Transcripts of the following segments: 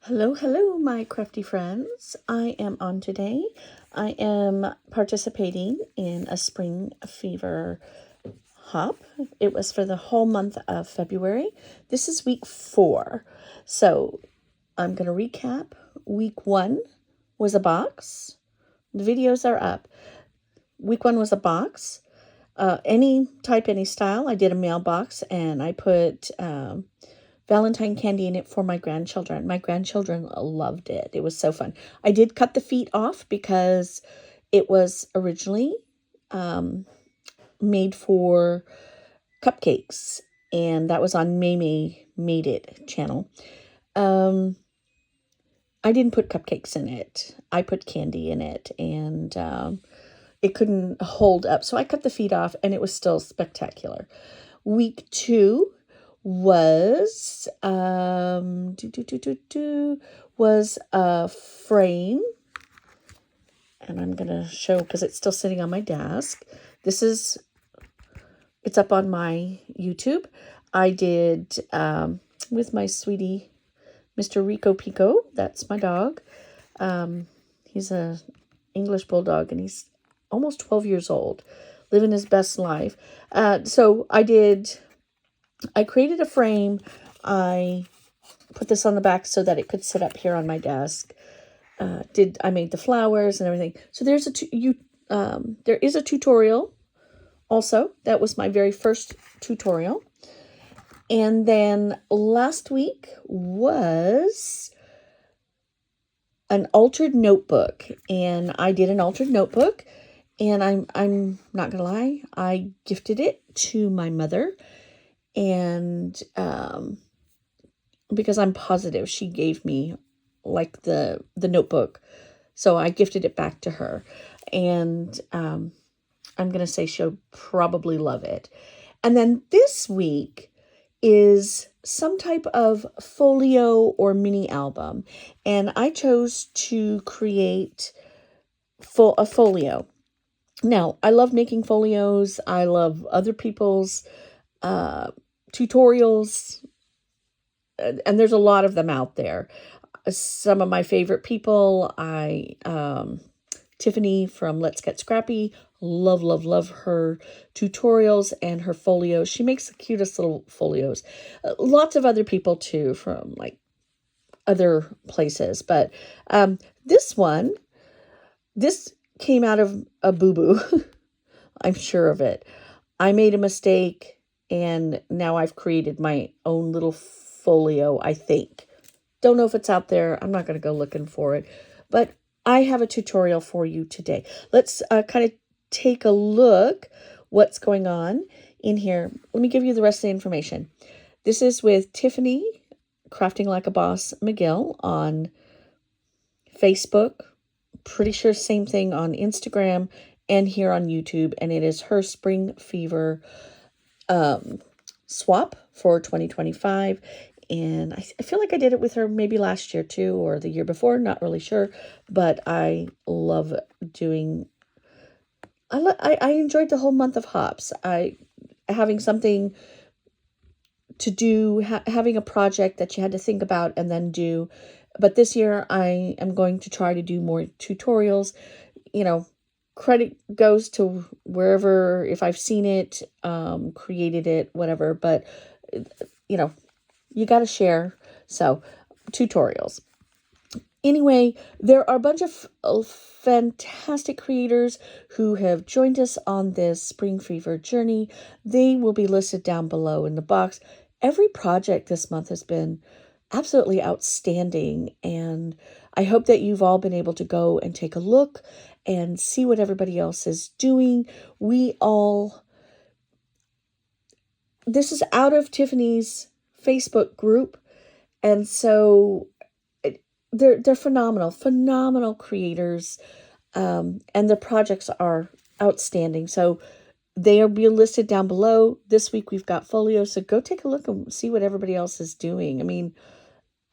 Hello, hello, my crafty friends. I am on today. I am participating in a spring fever hop. It was for the whole month of February. This is week 4. So I'm going to recap. Week 1 was a box. The videos are up. Week 1 was a box. Any type, any style. I did a mailbox and I put Valentine candy in it for my grandchildren. My grandchildren loved it. It was so fun. I did cut the feet off because it was originally made for cupcakes, and that was on Mamie Made It channel. I didn't put cupcakes in it. I put candy in it, and it couldn't hold up. So I cut the feet off, and it was still spectacular. Week 2 was was a frame, and I'm gonna show because it's still sitting on my desk. It's up on my YouTube. I did with my sweetie Mr. Rico Pico. That's my dog. He's a English bulldog, and he's almost 12 years old, living his best life. So I created a frame. I put this on the back so that it could sit up here on my desk. I made the flowers and everything. So there is a tutorial also. That was my very first tutorial. And then last week was an altered notebook, and I did an altered notebook, and I'm not gonna lie, I gifted it to my mother, and because I'm positive she gave me like the notebook, so I gifted it back to her, and I'm gonna say she'll probably love it. And then this week is some type of folio or mini album, and I chose to create a folio. Now, I love making folios. I love other people's tutorials, and there's a lot of them out there. Some of my favorite people, Tiffany from Let's Get Scrappy, love her tutorials and her folios. She makes the cutest little folios. Lots of other people too from like other places, but this came out of a boo-boo. I'm sure of it. I made a mistake, and now I've created my own little folio, I think. Don't know if it's out there. I'm not going to go looking for it, but I have a tutorial for you today. Let's kind of take a look what's going on in here. Let me give you the rest of the information. This is with Tiffany, Crafting Like a Boss McGill on Facebook. Pretty sure same thing on Instagram and here on YouTube. And it is her Spring Fever swap for 2025. And I feel like I did it with her maybe last year too, or the year before, not really sure, but I love doing, I enjoyed the whole month of hops. Having something to do, having a project that you had to think about and then do. But this year I am going to try to do more tutorials. Credit goes to wherever, if I've seen it, created it, whatever, but you got to share. So tutorials. Anyway, there are a bunch of fantastic creators who have joined us on this Spring Fever journey. They will be listed down below in the box. Every project this month has been absolutely outstanding, and I hope that you've all been able to go and take a look and see what everybody else is doing. This is out of Tiffany's Facebook group, and so they're phenomenal creators, and the projects are outstanding. So they will be listed down below. This week we've got folios, so go take a look and see what everybody else is doing. I mean,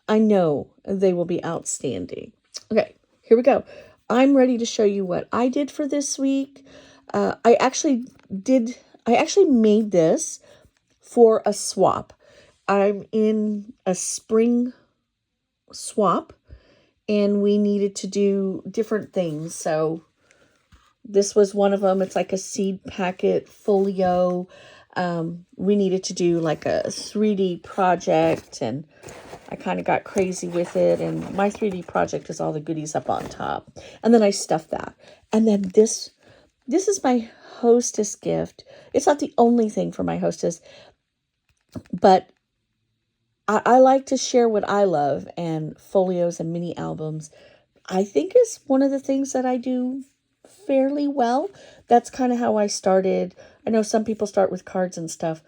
I know they will be outstanding. Okay, here we go. I'm ready to show you what I did for this week. I actually made this for a swap. I'm in a spring swap, and we needed to do different things. So this was one of them. It's like a seed packet folio. We needed to do like a 3D project, and I kind of got crazy with it. And my 3D project is all the goodies up on top. And then I stuffed that. And then this is my hostess gift. It's not the only thing for my hostess, but I like to share what I love, and folios and mini albums, I think, is one of the things that I do fairly well. That's kind of how I started. I know some people start with cards and stuff.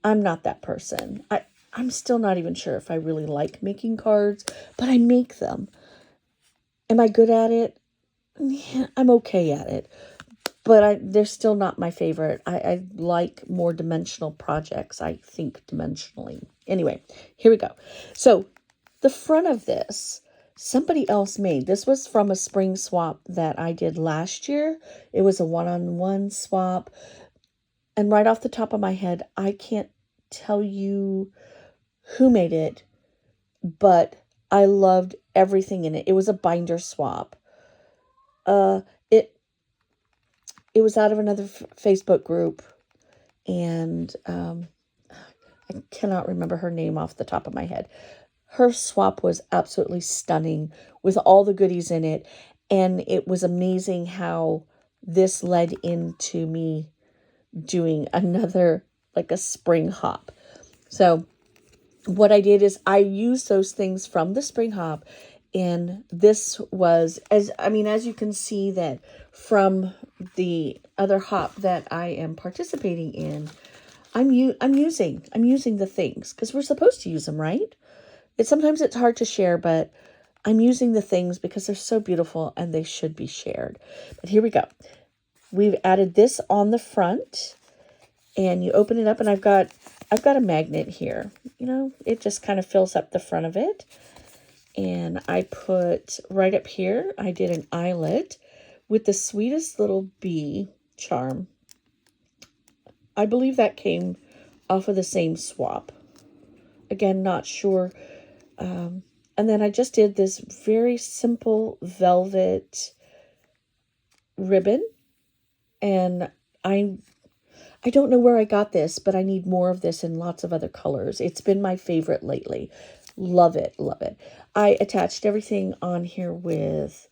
I'm not that person. I'm still not even sure if I really like making cards, but I make them. Am I good at it? Yeah, I'm okay at it. But they're still not my favorite. I like more dimensional projects. I think dimensionally. Anyway, here we go. So the front of this, somebody else made. This was from a spring swap that I did last year. It was a one-on-one swap. And right off the top of my head, I can't tell you who made it, but I loved everything in it. It was a binder swap. It was out of another Facebook group, and I cannot remember her name off the top of my head. Her swap was absolutely stunning with all the goodies in it, and it was amazing how this led into me doing another, like a spring hop. So what I did is I used those things from the spring hop, and this was, as you can see that from the other hop that I am participating in, I'm using the things because we're supposed to use them, right? Sometimes it's hard to share, but I'm using the things because they're so beautiful and they should be shared. But here we go. We've added this on the front, and you open it up, and I've got a magnet here. It just kind of fills up the front of it. And I put right up here, I did an eyelet with the sweetest little bee charm. I believe that came off of the same swap. Again, not sure. And then I just did this very simple velvet ribbon. And I don't know where I got this, but I need more of this in lots of other colors. It's been my favorite lately. Love it, love it. I attached everything on here with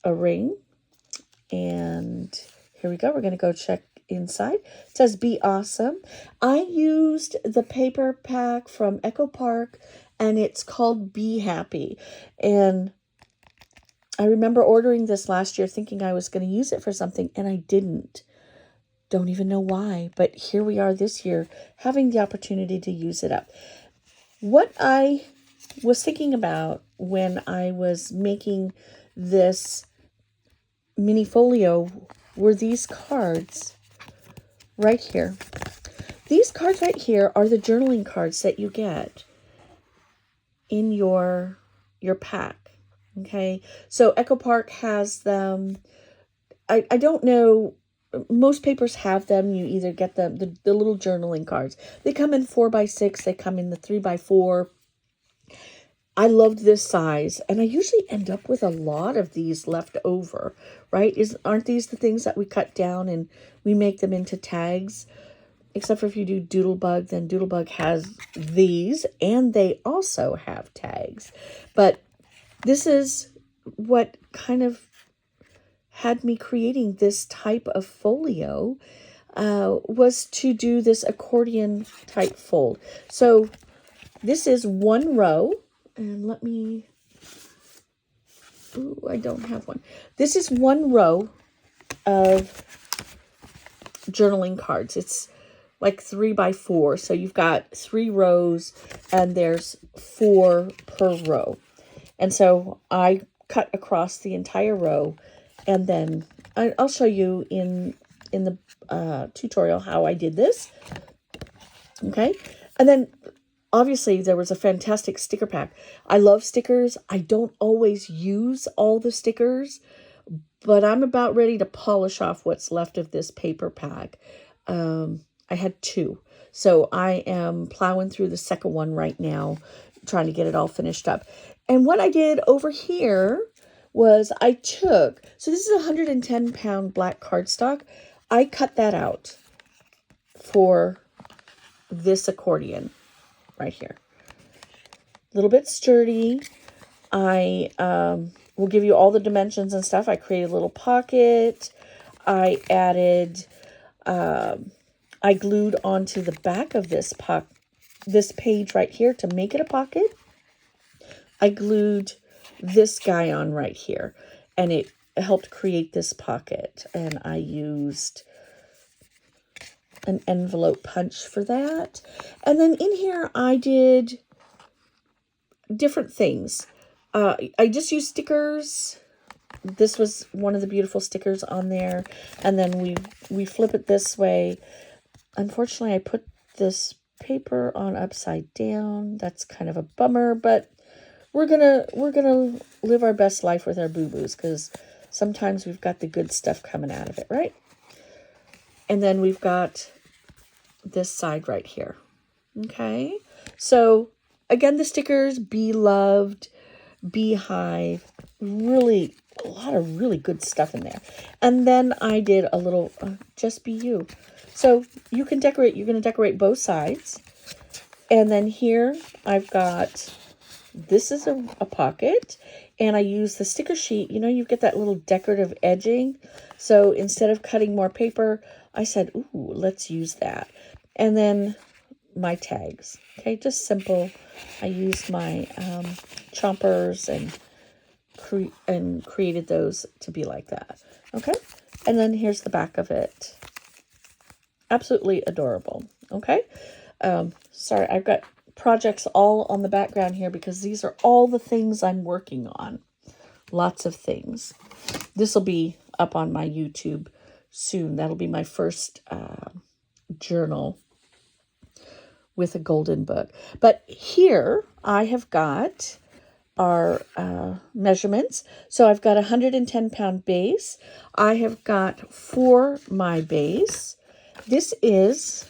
a ring. And here we go. We're going to go check inside. It says Be Awesome. I used the paper pack from Echo Park, and it's called Be Happy. And I remember ordering this last year thinking I was going to use it for something, and I didn't. Don't even know why, but here we are this year having the opportunity to use it up. What I was thinking about when I was making this mini folio were these cards right here. These cards right here are the journaling cards that you get in your pack. Okay, so Echo Park has them. I don't know. Most papers have them. You either get the little journaling cards. They come in 4x6. They come in the 3x4. I loved this size, and I usually end up with a lot of these left over, right? Aren't these the things that we cut down and we make them into tags? Except for if you do Doodlebug, then Doodlebug has these, and they also have tags. But this is what kind of had me creating this type of folio, was to do this accordion type fold. So this is one row, and I don't have one. This is one row of journaling cards. It's like 3x4. So you've got 3 rows, and there's 4 per row. And so I cut across the entire row, and then I'll show you in the tutorial how I did this. Okay. And then obviously there was a fantastic sticker pack. I love stickers. I don't always use all the stickers, but I'm about ready to polish off what's left of this paper pack. I had 2. So I am plowing through the second one right now, trying to get it all finished up. And what I did over here was so this is a 110-pound black cardstock. I cut that out for this accordion right here. A little bit sturdy. I will give you all the dimensions and stuff. I created a little pocket. I added, I glued onto the back of this page right here to make it a pocket. I glued this guy on right here, and it helped create this pocket. And I used an envelope punch for that. And then in here, I did different things. I just used stickers. This was one of the beautiful stickers on there. And then we flip it this way. Unfortunately, I put this paper on upside down. That's kind of a bummer, but we're gonna live our best life with our boo-boos, because sometimes we've got the good stuff coming out of it, right? And then we've got this side right here. Okay, so again, the stickers, Be Loved, Beehive, really a lot of really good stuff in there. And then I did a little Just Be You. So you can decorate, you're going to decorate both sides. And then here I've got, this is a pocket, and I use the sticker sheet. You know, you get that little decorative edging. So instead of cutting more paper, I said, ooh, let's use that. And then my tags. Okay, just simple. I used my chompers and created those to be like that. Okay, and then here's the back of it. Absolutely adorable. Okay, sorry, I've got projects all on the background here because these are all the things I'm working on. Lots of things. This will be up on my YouTube soon. That'll be my first journal with a golden book. But here I have got our measurements. So I've got a 110-pound base. I have got for my base. This is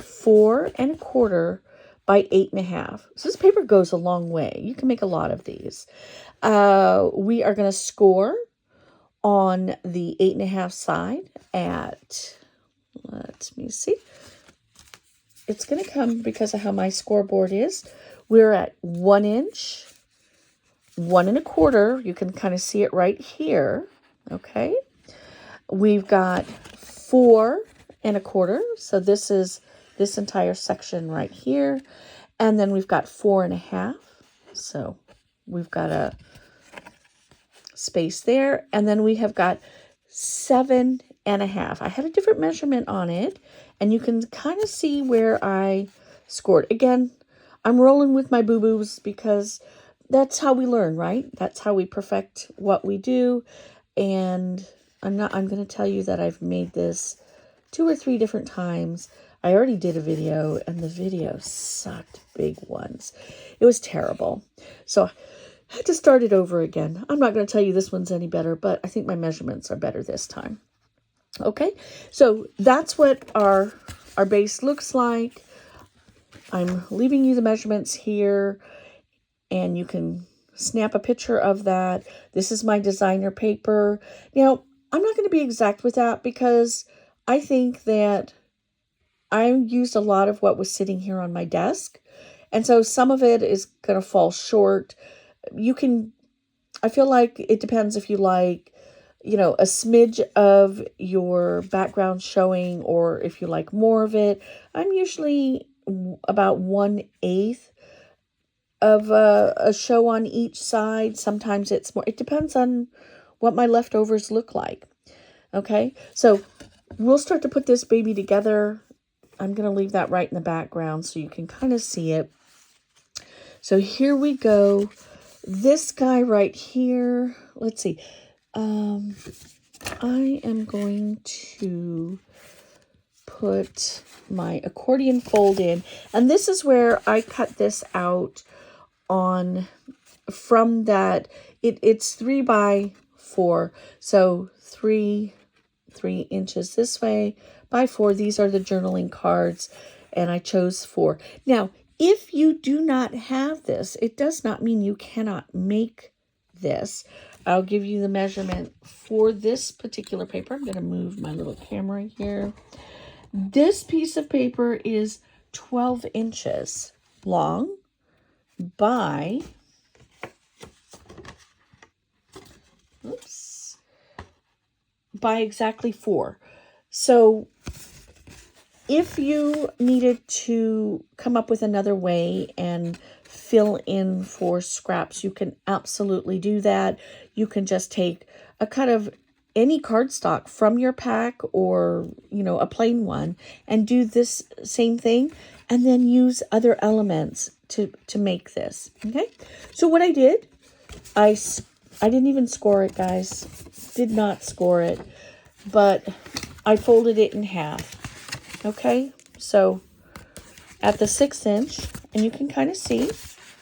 4 1/4 by 8.5. So this paper goes a long way. You can make a lot of these. We are going to score on the 8.5 side at, let me see. It's going to come because of how my scoreboard is. We're at 1 inch, 1 1/4. You can kind of see it right here. Okay. We've got 4 1/4. So this is this entire section right here. And then we've got 4 1/2. So we've got a space there. And then we have got 7 1/2. I had a different measurement on it, and you can kind of see where I scored. Again, I'm rolling with my boo-boos because that's how we learn, right? That's how we perfect what we do. And I'm going to tell you that I've made this 2 or 3 different times. I already did a video, and the video sucked big ones. It was terrible. So I had to start it over again. I'm not going to tell you this one's any better, but I think my measurements are better this time. Okay, so that's what our base looks like. I'm leaving you the measurements here, and you can snap a picture of that. This is my designer paper. Now, I'm not going to be exact with that because I think that I used a lot of what was sitting here on my desk. And so some of it is going to fall short. I feel like it depends if you like, you know, a smidge of your background showing, or if you like more of it. I'm usually about 1/8 of a show on each side. Sometimes it's more. It depends on what my leftovers look like. Okay, so we'll start to put this baby together. I'm going to leave that right in the background so you can kind of see it. So here we go. This guy right here, let's see. I am going to put my accordion fold in, and this is where I cut this out on from that. It's 3 by 4, so 3 inches this way by 4. These are the journaling cards, and I chose 4. Now, If you do not have this, it does not mean you cannot make this. I'll give you the measurement for this particular paper. I'm going to move my little camera here. This piece of paper is 12 inches long by, by exactly 4. So if you needed to come up with another way and fill in for scraps, you can absolutely do that. You can just take a cut of any cardstock from your pack or, a plain one and do this same thing and then use other elements to make this. Okay. So what I did, I didn't even score it, guys. Did not score it, but I folded it in half. Okay, so at the 6 inch, and you can kind of see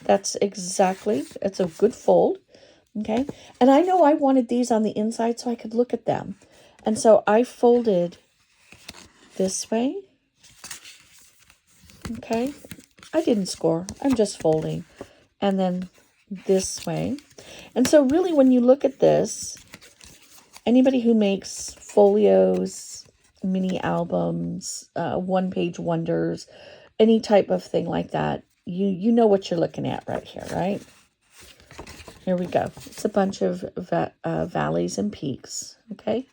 it's a good fold. Okay, and I know I wanted these on the inside so I could look at them. And so I folded this way. Okay, I didn't score, I'm just folding. And then this way. And so really when you look at this, anybody who makes folios, mini albums, one-page wonders, any type of thing like that, you know what you're looking at right here, right? Here we go. It's a bunch of valleys and peaks, okay?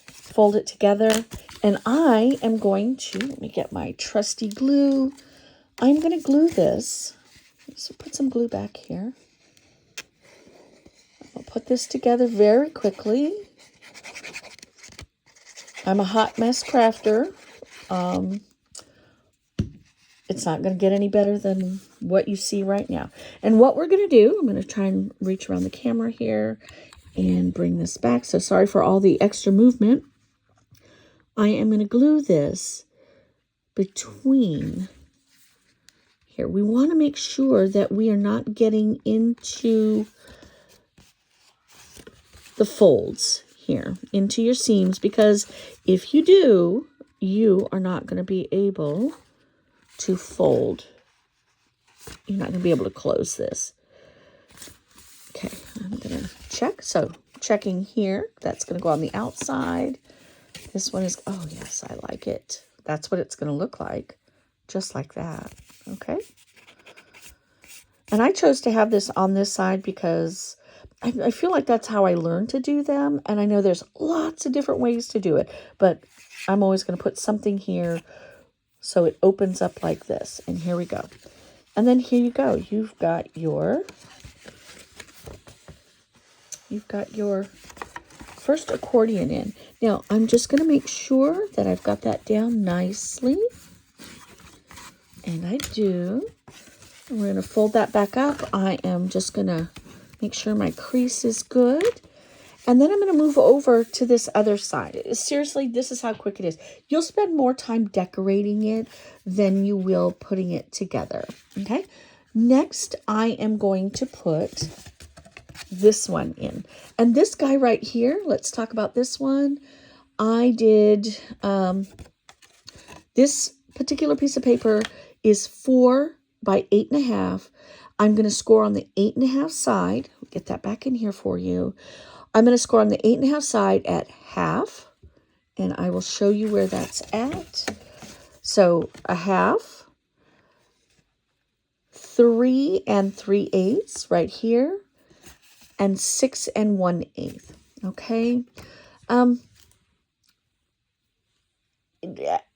Fold it together, and I am going to, let me get my trusty glue. I'm going to glue this. So put some glue back here. I'll put this together very quickly. I'm a hot mess crafter. It's not going to get any better than what you see right now. And what we're going to do, I'm going to try and reach around the camera here and bring this back. So sorry for all the extra movement. I am going to glue this between here. We want to make sure that we are not getting into the folds here, into your seams, because if you do, you are not going to be able to fold. You're not going to be able to close this. Okay, I'm going to check. So checking here, that's going to go on the outside. This one is, oh yes, I like it. That's what it's going to look like, just like that. Okay. And I chose to have this on this side because I feel like that's how I learned to do them. And I know there's lots of different ways to do it, but I'm always going to put something here so it opens up like this. And here we go. And then here you go. You've got your first accordion in. Now, I'm just going to make sure that I've got that down nicely. And I do. And we're going to fold that back up. I am just going to make sure my crease is good. And then I'm going to move over to this other side. Seriously, this is how quick it is. You'll spend more time decorating it than you will putting it together. Okay. Next, I am going to put this one in. And this guy right here, let's talk about this one. I did, this particular piece of paper is 4 by 8.5. I'm going to score on the 8.5 side. Get that back in here for you. I'm going to score on the 8.5 side at half, and I will show you where that's at. So a half, 3 3/8 right here, and 6 1/8. Okay.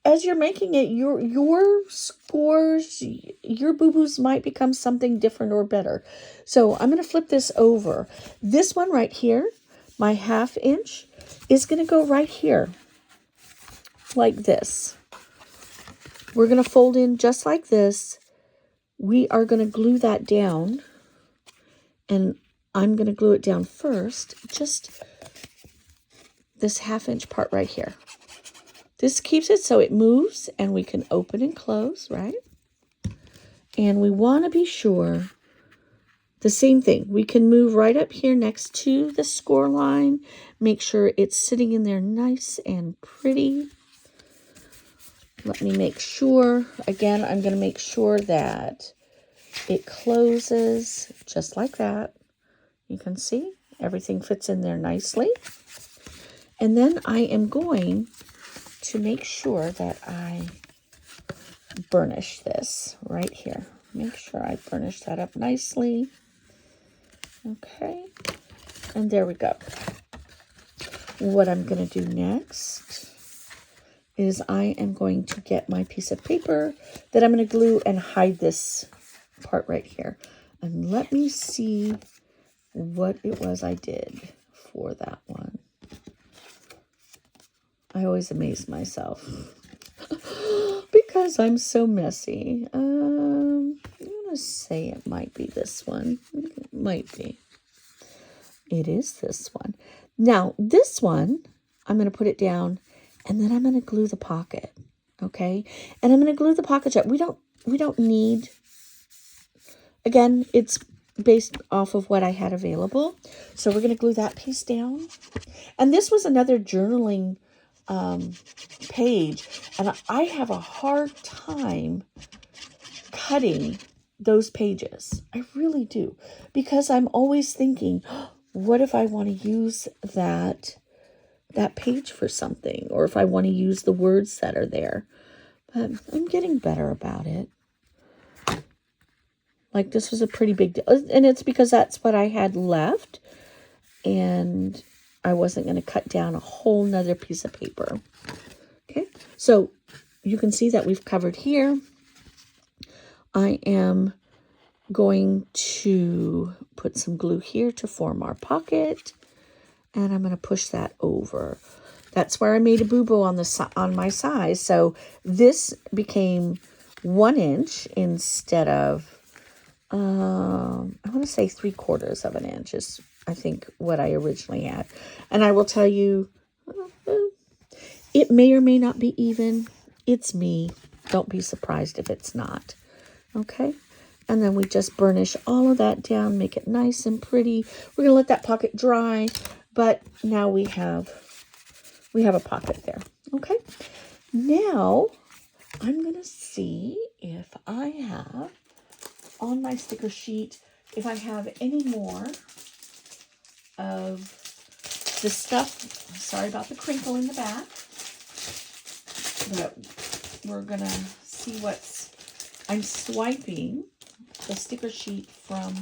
As you're making it, your scores, your boo-boos might become something different or better. So I'm going to flip this over. This one right here, my 1/2 inch, is going to go right here, like this. We're going to fold in just like this. We are going to glue that down, and I'm going to glue it down first, just this 1/2 inch part right here. This keeps it so it moves and we can open and close, right? And we want to be sure, the same thing, we can move right up here next to the score line, make sure it's sitting in there nice and pretty. Let me make sure, again, I'm going to make sure that it closes just like that. You can see everything fits in there nicely. And then I am going to make sure that I burnish this right here. Make sure I burnish that up nicely. Okay. And there we go. What I'm going to do next is I am going to get my piece of paper that I'm going to glue and hide this part right here. And let me see what it was I did for that one. I always amaze myself because I'm so messy. I'm going to say it might be this one. It might be. It is this one. Now, this one, I'm going to put it down, and then I'm going to glue the pocket, okay? And I'm going to glue the pocket shut. We don't need, again, it's based off of what I had available. So we're going to glue that piece down. And this was another journaling page, and I have a hard time cutting those pages. I really do, because I'm always thinking, what if I want to use that page for something, or if I want to use the words that are there. But I'm getting better about it. Like, this was a pretty big deal, and it's because that's what I had left, and I wasn't going to cut down a whole nother piece of paper. Okay, so you can see that we've covered here. I am going to put some glue here to form our pocket, and I'm going to push that over. That's where I made a boo-boo on my size. So this became 1 inch instead of, I want to say 3/4 of an inch is, I think, what I originally had. And I will tell you, it may or may not be even. It's me. Don't be surprised if it's not. Okay? And then we just burnish all of that down, make it nice and pretty. We're going to let that pocket dry, but now we have a pocket there. Okay? Now, I'm going to see if I have, on my sticker sheet, if I have any more of the stuff. Sorry about the crinkle in the back. But we're going to see I'm swiping the sticker sheet from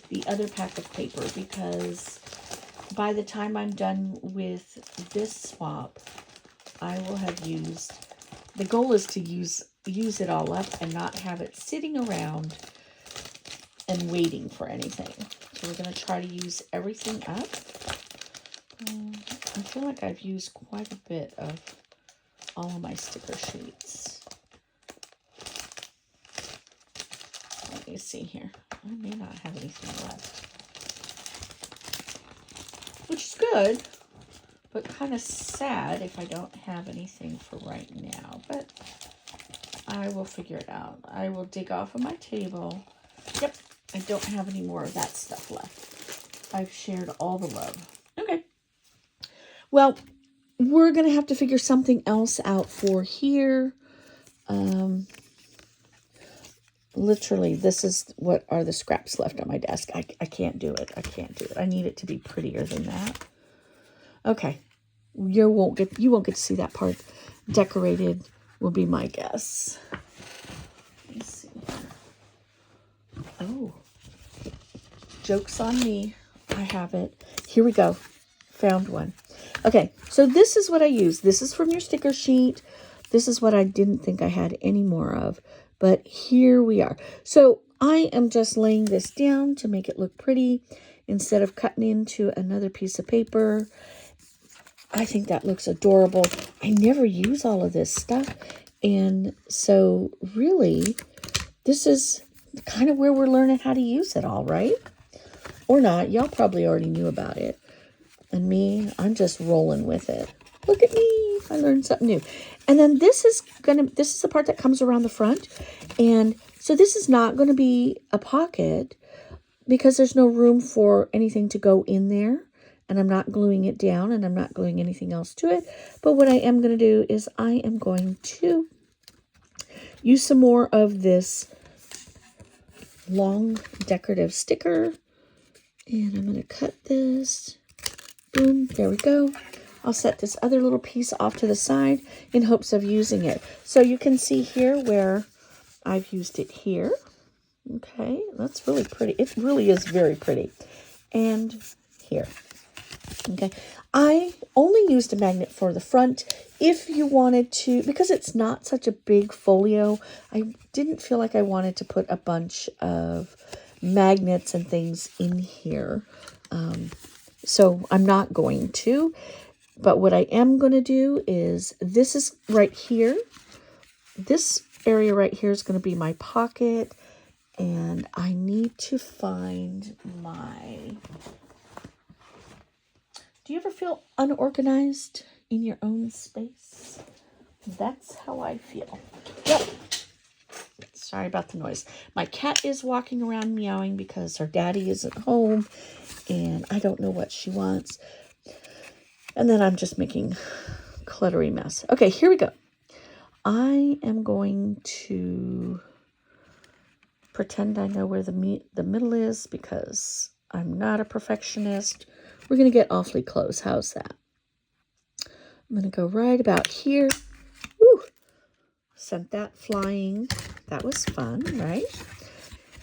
the other pack of paper, because by the time I'm done with this swap, I will have used, the goal is to use it all up and not have it sitting around and waiting for anything. So we're going to try to use everything up. I feel like I've used quite a bit of all of my sticker sheets. Let me see here. I may not have anything left, which is good, but kind of sad if I don't have anything for right now. But I will figure it out. I will dig off of my table. Yep, I don't have any more of that stuff left. I've shared all the love. Okay. Well, we're going to have to figure something else out for here. Literally, this is what are the scraps left on my desk. I can't do it. I can't do it. I need it to be prettier than that. Okay. You won't get to see that part decorated, will be my guess. Let's see. Oh. Joke's on me. I have it. Here we go. Found one. Okay, so this is what I use. This is from your sticker sheet. This is what I didn't think I had any more of. But here we are. So I am just laying this down to make it look pretty instead of cutting into another piece of paper. I think that looks adorable. I never use all of this stuff. And so really, this is kind of where we're learning how to use it all, right? Or not. Y'all probably already knew about it. And me, I'm just rolling with it. Look at me. I learned something new. And then this is the part that comes around the front. And so this is not going to be a pocket because there's no room for anything to go in there. And I'm not gluing it down, and I'm not gluing anything else to it. But what I am going to do is I am going to use some more of this long decorative sticker. And I'm going to cut this. Boom, there we go. I'll set this other little piece off to the side in hopes of using it. So you can see here where I've used it here. Okay, that's really pretty. It really is very pretty. And here. Okay, I only used a magnet for the front. If you wanted to, because it's not such a big folio, I didn't feel like I wanted to put a bunch of magnets and things in here. So I'm not going to. But what I am going to do is, this is right here. This area right here is going to be my pocket. And I need to find my... Do you ever feel unorganized in your own space? That's how I feel. Yep. Sorry about the noise. My cat is walking around meowing because her daddy isn't home. And I don't know what she wants. And then I'm just making a cluttery mess. Okay, here we go. I am going to pretend I know where the middle is because I'm not a perfectionist. We're going to get awfully close. How's that? I'm going to go right about here. Woo! Sent that flying. That was fun, right?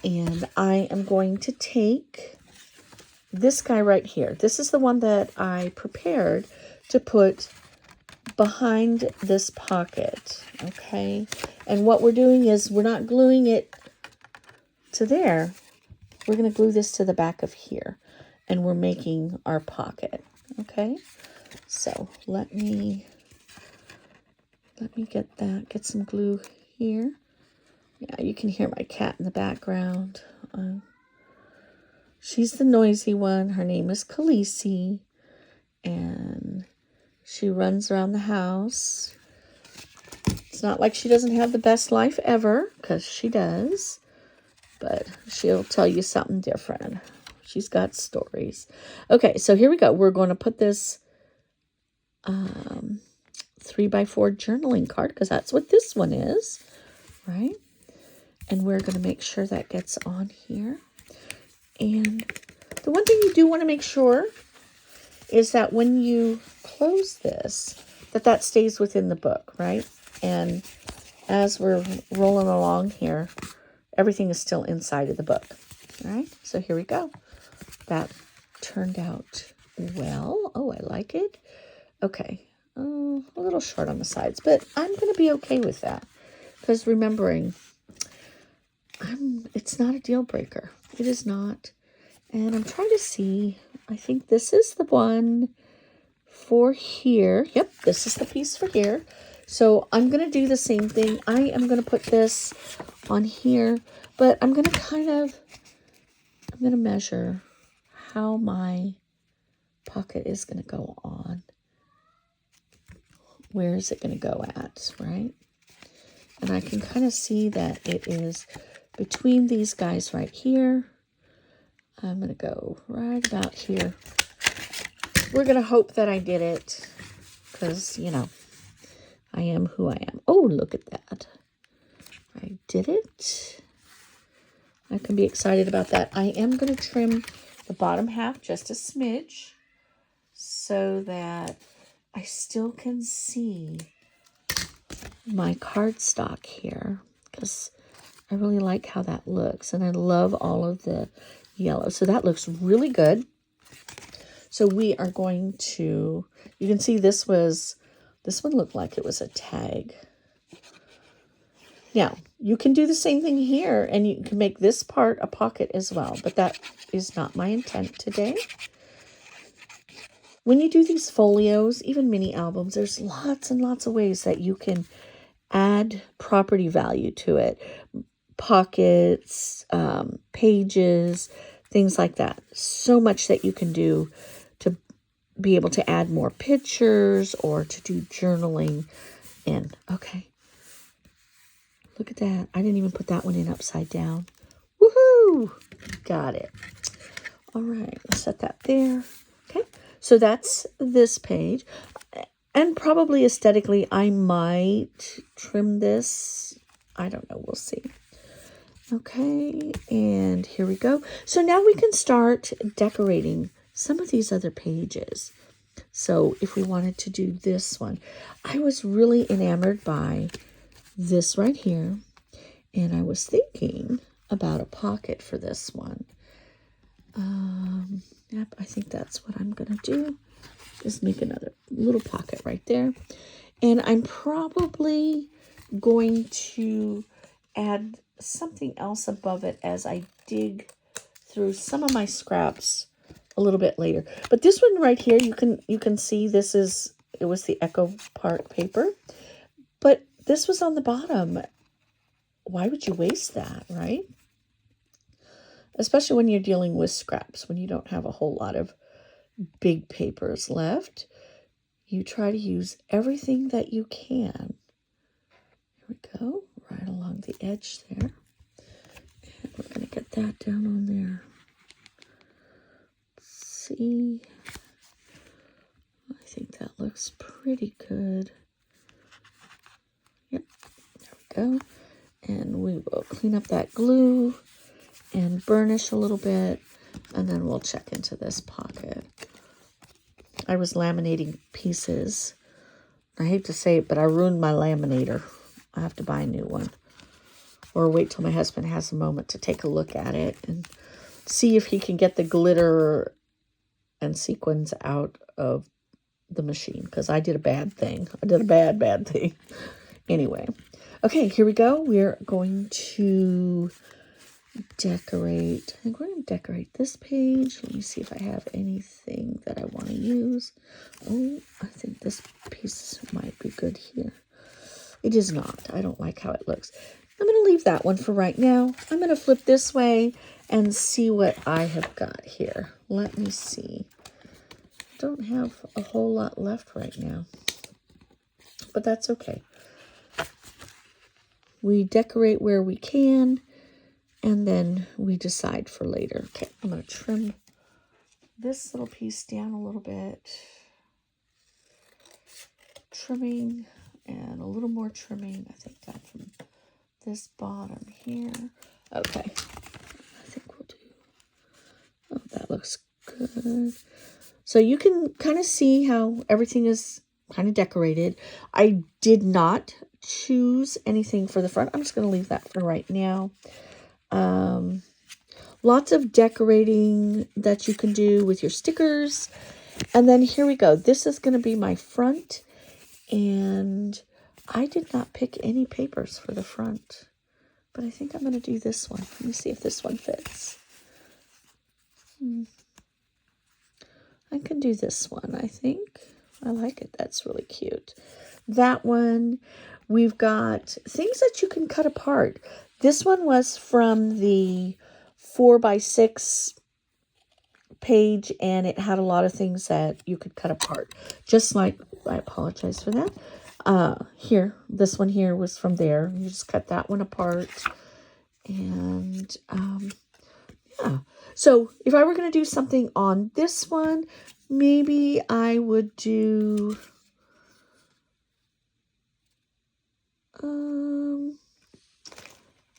And I am going to take this guy right here. This is the one that I prepared to put behind this pocket, okay? And what we're doing is we're not gluing it to there. We're going to glue this to the back of here, and we're making our pocket, okay? So let me get some glue here. Yeah, you can hear my cat in the background. She's the noisy one. Her name is Khaleesi, and she runs around the house. It's not like she doesn't have the best life ever, because she does, but she'll tell you something different. She's got stories. Okay, so here we go. We're going to put this 3x4 journaling card, because that's what this one is, right? And we're going to make sure that gets on here. And the one thing you do want to make sure is that when you close this, that stays within the book, right? And as we're rolling along here, everything is still inside of the book, right? So here we go. That turned out well. Oh, I like it. Okay, a little short on the sides, but I'm going to be okay with that. Because remembering, it's not a deal breaker. It is not. And I'm trying to see, I think this is the one for here. Yep, this is the piece for here. So I'm going to do the same thing. I am going to put this on here, but I'm going to measure how my pocket is going to go on. Where is it going to go at, right? And I can kind of see that it is between these guys right here. I'm going to go right about here. We're going to hope that I did it because, you know, I am who I am. Oh, look at that. I did it. I can be excited about that. I am going to trim the bottom half just a smidge so that I still can see my cardstock here because I really like how that looks, and I love all of the yellow. So that looks really good. So we are going to, you can see this one looked like it was a tag. Now, you can do the same thing here, and you can make this part a pocket as well, but that is not my intent today. When you do these folios, even mini albums, there's lots and lots of ways that you can add property value to it. Pockets, pages, things like that. So much that you can do to be able to add more pictures or to do journaling in. Okay. Look at that. I didn't even put that one in upside down. Woohoo! Got it. All right. Let's set that there. Okay. So that's this page. And probably aesthetically, I might trim this. I don't know. We'll see. Okay, and here we go. So now we can start decorating some of these other pages. So if we wanted to do this one, I was really enamored by this right here. And I was thinking about a pocket for this one. Yep, I think that's what I'm going to do. Just make another little pocket right there. And I'm probably going to add something else above it as I dig through some of my scraps a little bit later. But this one right here, you can see it was the Echo Park paper. But this was on the bottom. Why would you waste that, right? Especially when you're dealing with scraps, when you don't have a whole lot of big papers left. You try to use everything that you can. Here we go, right along the edge there. And we're going to get that down on there. Let's see. I think that looks pretty good. Yep, there we go. And we will clean up that glue and burnish a little bit, and then we'll check into this pocket. I was laminating pieces. I hate to say it, but I ruined my laminator. I have to buy a new one. Or wait till my husband has a moment to take a look at it and see if he can get the glitter and sequins out of the machine, because I did a bad thing. I did a bad thing. Anyway. Okay, here we go. We're going to decorate. I think we're going to decorate this page. Let me see if I have anything that I want to use. Oh, I think this piece might be good here. It is not. I don't like how it looks. I'm going to leave that one for right now. I'm going to flip this way and see what I have got here. Let me see. Don't have a whole lot left right now, but that's okay. We decorate where we can, and then we decide for later. Okay, I'm going to trim this little piece down a little bit. Trimming, and a little more trimming. I think that from this bottom here. Okay, I think we'll do. Oh, that looks good. So you can kind of see how everything is kind of decorated. I did not choose anything for the front. I'm just going to leave that for right now. Lots of decorating that you can do with your stickers. And then here we go. This is going to be my front. And I did not pick any papers for the front. But I think I'm going to do this one. Let me see if this one fits. I can do this one, I think. I like it. That's really cute. That one, we've got things that you can cut apart. This one was from the 4x6 page, and it had a lot of things that you could cut apart. Just like, I apologize for that. Here, this one here was from there. You just cut that one apart. And, yeah. So if I were going to do something on this one, maybe I would do...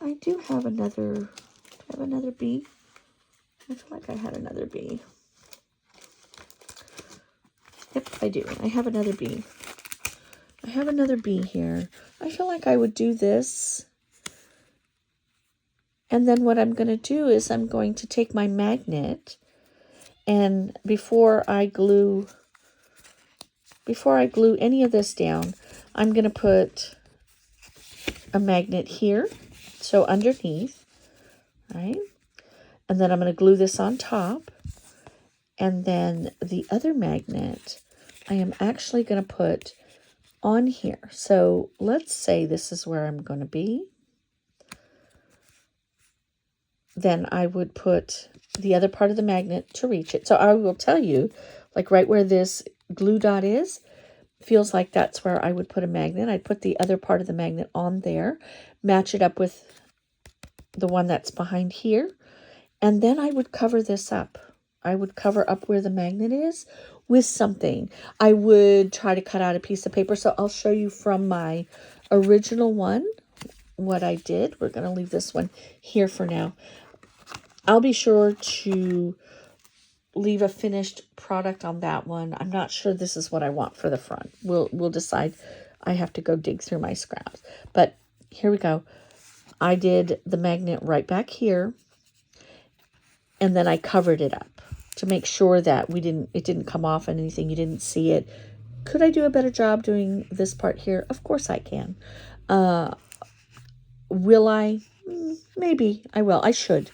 I do have another bee. I feel like I had another bee. Yep, I do. I have another bee. I have another bee here. I feel like I would do this. And then what I'm going to do is I'm going to take my magnet, and before I glue any of this down, I'm going to put a magnet here. So underneath, right? And then I'm going to glue this on top. And then the other magnet, I am actually going to put on here. So let's say this is where I'm going to be. Then I would put the other part of the magnet to reach it. So I will tell you, like right where this glue dot is, feels like that's where I would put a magnet. I'd put the other part of the magnet on there, match it up with the one that's behind here, and then I would cover this up. I would cover up where the magnet is with something. I would try to cut out a piece of paper. So I'll show you from my original one what I did. We're going to leave this one here for now. I'll be sure to leave a finished product on that one. I'm not sure this is what I want for the front. We'll decide. I have to go dig through my scraps. But here we go. I did the magnet right back here, and then I covered it up to make sure that it didn't come off on anything. You didn't see it. Could I do a better job doing this part here? Of course I can. Will I? Maybe I will. I should.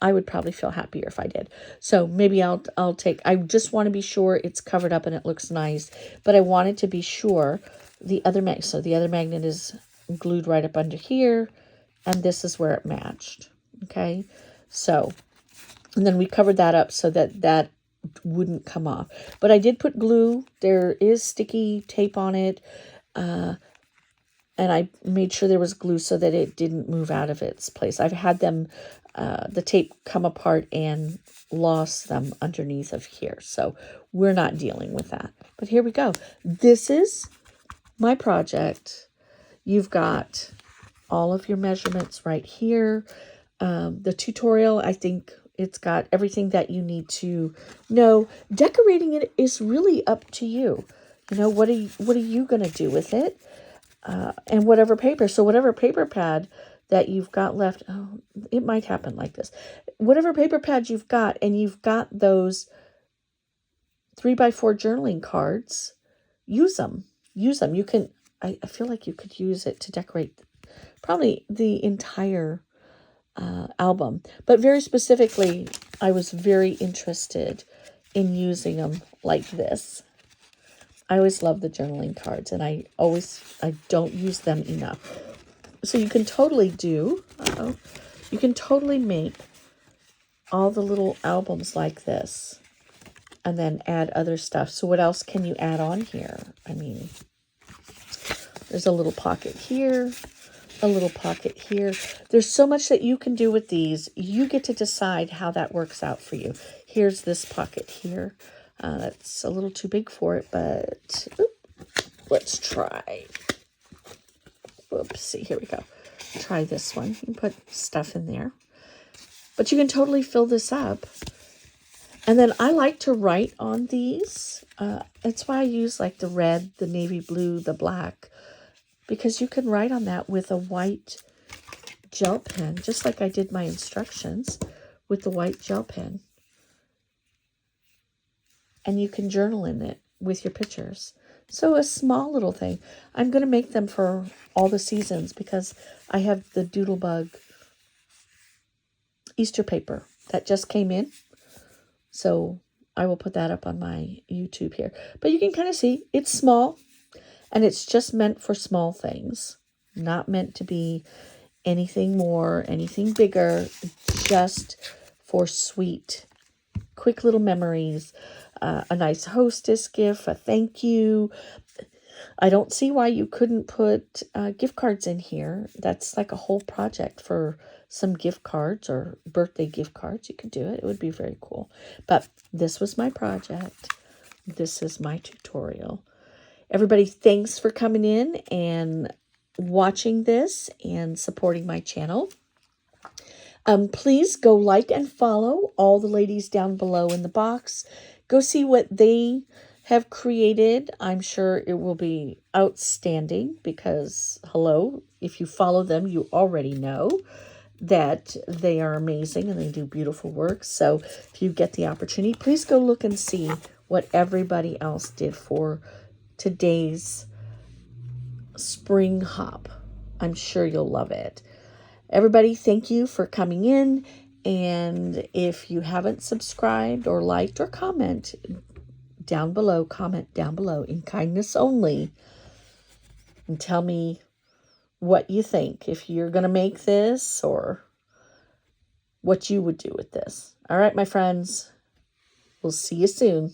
I would probably feel happier if I did. So maybe I'll take, I just want to be sure it's covered up and it looks nice, but I wanted to be sure the other magnet is glued right up under here, and this is where it matched. Okay. So, and then we covered that up so that wouldn't come off, but I did put glue. There is sticky tape on it. And I made sure there was glue so that it didn't move out of its place. I've had them, the tape come apart and lost them underneath of here. So we're not dealing with that. But here we go. This is my project. You've got all of your measurements right here. The tutorial, I think it's got everything that you need to know. Decorating it is really up to you. You know, what are you going to do with it? And whatever paper. So whatever paper pad that you've got left, it might happen like this. Whatever paper pad you've got, and you've got those 3x4 journaling cards, use them. Use them. You can, I feel like you could use it to decorate probably the entire album. But very specifically, I was very interested in using them like this. I always love the journaling cards, and I don't use them enough. So you can totally do, you can totally make all the little albums like this and then add other stuff. So what else can you add on here? I mean, there's a little pocket here, a little pocket here. There's so much that you can do with these. You get to decide how that works out for you. Here's this pocket here. That's a little too big for it, but let's try. Whoopsie, here we go. Try this one. You can put stuff in there. But you can totally fill this up. And then I like to write on these. That's why I use like the red, the navy blue, the black. Because you can write on that with a white gel pen, just like I did my instructions with the white gel pen. And you can journal in it with your pictures. So a small little thing. I'm going to make them for all the seasons because I have the Doodlebug Easter paper that just came in. So I will put that up on my YouTube here. But you can kind of see it's small, and it's just meant for small things. Not meant to be anything more, anything bigger, just for sweet, quick little memories. A nice hostess gift, a thank you. I don't see why you couldn't put gift cards in here. That's like a whole project for some gift cards or birthday gift cards. You could do it. It would be very cool. But this was my project. This is my tutorial. Everybody, thanks for coming in and watching this and supporting my channel. Please go like and follow all the ladies down below in the box. Go see what they have created. I'm sure it will be outstanding because, hello, if you follow them, you already know that they are amazing and they do beautiful work. So if you get the opportunity, please go look and see what everybody else did for today's spring hop. I'm sure you'll love it. Everybody, thank you for coming in. And if you haven't subscribed or liked or comment down below in kindness only, and tell me what you think, if you're going to make this or what you would do with this. All right, my friends, we'll see you soon.